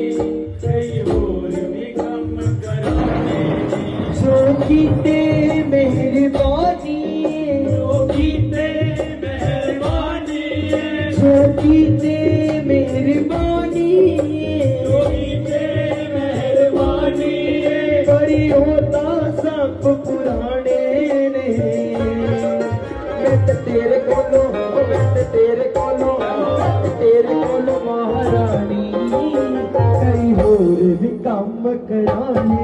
कई होर भी कम कराने जो कीते मेहरबानी जो कीते मेहरबानी जो कीते मेहरबानी जो कीते मेहरबानी बड़ी होता सब पुराने ने मैं ते तेरे कोलों महारानी कई होर भी कम कराने